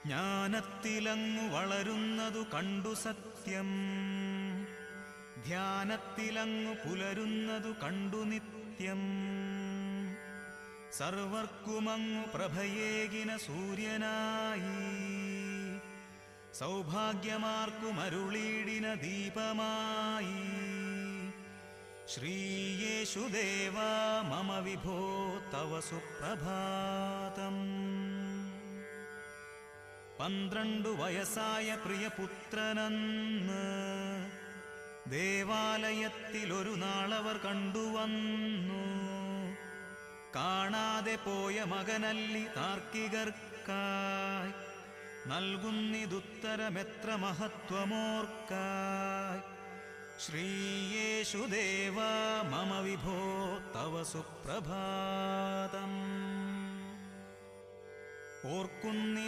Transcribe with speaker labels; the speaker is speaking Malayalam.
Speaker 1: ജ്ഞാനത്തിലങ്ങു വളരുന്നതു കണ്ടു സത്യം, ധ്യാനത്തിലങ്ങു പുലരുന്നതു കണ്ടു നിത്യം. സർവർക്കുമങ്ങു പ്രഭയേകിന സൂര്യനായി, സൗഭാഗ്യമാർക്കുമരുളീടിന ദീപമായി. ശ്രീയേശുദേവാ മമ വിഭോ തവ സുപ്രഭാതം. 12 വയസ്സായ പ്രിയപുത്രനെന്ന് ദേവാലയത്തിലൊരു നാളവർ കണ്ടുവന്നു. കാണാതെ പോയ മകനല്ലി താർക്കികർക്കായി, നൽകുന്നിതുത്തരമെത്ര മഹത്വമോർക്കായി. ശ്രീയേശുദേവാ മമ വിഭോ തവ സുപ്രഭാതം. ഓർക്കുന്നി